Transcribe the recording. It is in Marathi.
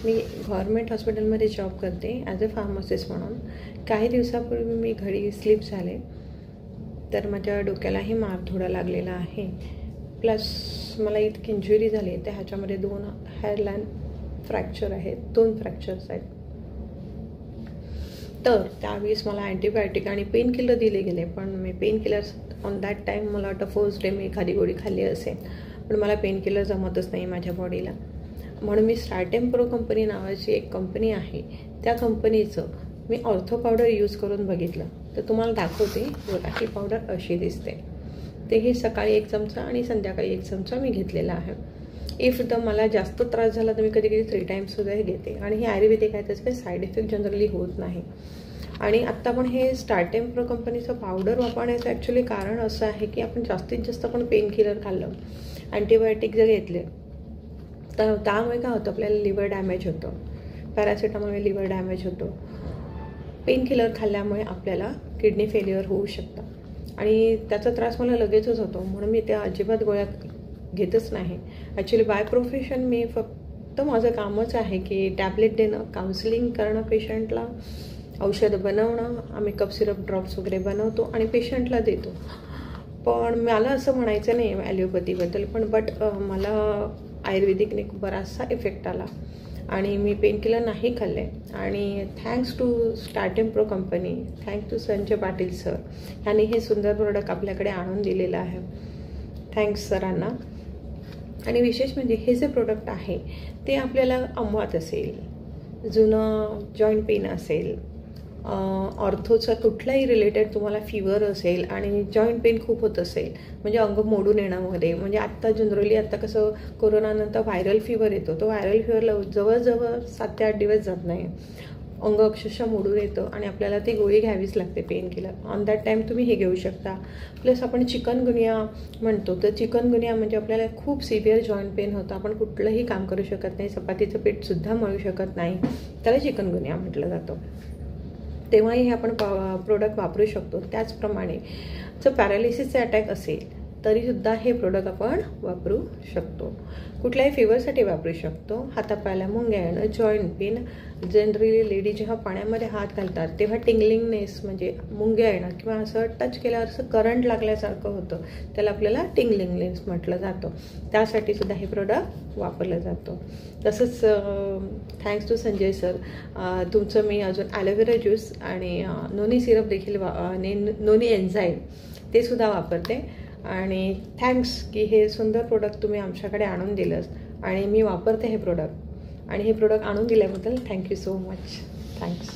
मी गव्हर्मेंट हॉस्पिटलमध्ये जॉब करते ॲज अ फार्मासिस्ट म्हणून. काही दिवसापूर्वी मी घरी स्लिप झाले, तर माझ्या डोक्यालाही मार थोडा लागलेला आहे. प्लस मला इतकी इंजुरी झाली आहे, तर ह्याच्यामध्ये 2 हेअरलाईन फ्रॅक्चर आहेत, 2 फ्रॅक्चर्स आहेत. तर त्यावेळेस मला अँटीबायोटिक आणि पेन किलर दिले गेले, पण मी pain killers on that time मला वाटतं फर्स्ट डे मी एखादी गोळी खाल्ली असेल, पण मला पेन किलर जमतच नाही माझ्या बॉडीला. म्हणून मी स्टार्टेम्प्रो कंपनी नावाची एक कंपनी आहे, त्या कंपनीचं मी ऑर्थो पावडर यूज करून बघितलं. तर तुम्हाला दाखवते, बघा ही पावडर अशी दिसते. ते हे सकाळी 1 चमचा आणि संध्याकाळी 1 चमचा मी घेतलेला आहे. इफ द मला जास्त त्रास झाला तर मी कधी कधी 3 टाईम्ससुद्धा हे घेते. आणि हे आयुर्वेदिक आहे, त्याचं काही साईड इफेक्ट जनरली होत नाही. आणि आत्ता पण हे स्टार्टेम्प्रो कंपनीचं पावडर वापरण्याचं ॲक्च्युली कारण असं आहे की आपण जास्तीत जास्त आपण पेन किलर खाल्लं, अँटीबायोटिक जर घेतले, तर त्यामुळे काय होतं, आपल्याला लिव्हर डॅमेज होतं. पॅरासिटामॉलमुळे लिव्हर डॅमेज होतो. पेन किलर खाल्ल्यामुळे आपल्याला किडनी फेल्युअर होऊ शकतं आणि त्याचा त्रास मला लगेचच होतो. म्हणून मी त्या अजिबात गोळ्या घेतच नाही. ॲक्च्युली बाय प्रोफेशन मी फक्त माझं कामच आहे की टॅबलेट देणं, काउन्सिलिंग करणं पेशंटला, औषधं बनवणं. आम्ही कप सिरप ड्रॉप्स वगैरे बनवतो आणि पेशंटला देतो. पण मला असं म्हणायचं नाही ॲलोपॅथीबद्दल, पण मला आयुर्वेदिकने बराचसा इफेक्ट आला आणि मी पेन किलर नाही खाल्ले. आणि थँक्स टू स्टार्टेम्प्रो company, thanks to Sanjay Patil sir, ह्यांनी हे सुंदर प्रोडक्ट आपल्याकडे आणून दिलेलं आहे. थँक्स सरांना. आणि विशेष म्हणजे हे जे प्रोडक्ट आहे ते आपल्याला अमवात असेल, जुनं जॉईंट पेन असेल, ऑर्थोचा कुठलाही रिलेटेड तुम्हाला फीवर असेल आणि जॉईंट पेन खूप होत असेल, म्हणजे अंग मोडून येण्यामध्ये, म्हणजे आत्ता जनरली आत्ता कसं कोरोनानंतर व्हायरल फीवर येतो, तो व्हायरल फीवरला जवळजवळ 7 ते 8 दिवस जात नाही, अंग अक्षरशः मोडून येतं आणि आपल्याला ती गोळी घ्यावीच लागते pain killer. On that time तुम्ही हे घेऊ शकता. प्लस आपण चिकनगुनिया म्हणतो, तर चिकनगुनिया म्हणजे आपल्याला खूप सिव्हिअर जॉईंट पेन होतं, आपण कुठलंही काम करू शकत नाही, चपातीचं पीठसुद्धा मळू शकत नाही, त्याला चिकनगुनिया म्हटलं जातं. तेव्हाही हे आपण प्रोडक्ट वापरू शकतो. त्याचप्रमाणे जर पॅरालिसिसचे अटॅक असेल तरीसुद्धा हे प्रोडक्ट आपण वापरू शकतो. कुठल्याही फीवरसाठी वापरू शकतो. हातापायाला मुंग्या येणं, जॉईंट पेन, जनरली लेडीज जेव्हा पाण्यामध्ये हात घालतात तेव्हा टिंगलिंगनेस म्हणजे मुंग्या येणं किंवा असं टच केल्यावर असं करंट लागल्यासारखं होतं, त्याला आपल्याला टिंगलिंगनेस म्हटलं जातं. त्यासाठी सुद्धा हे प्रोडक्ट वापरलं जातं. तसंच थँक्स टू संजय सर, तुमचं मी अजून ॲलोवेरा ज्यूस आणि नोनी सिरप देखील नोनी एन्झाईम ते सुद्धा वापरते. आणि थँक्स की हे सुंदर प्रोडक्ट तुम्ही आमच्याकडे आणून दिलं आणि मी वापरते हे प्रोडक्ट. आणि हे प्रोडक्ट आणून दिल्याबद्दल थँक्यू सो मच. थँक्स.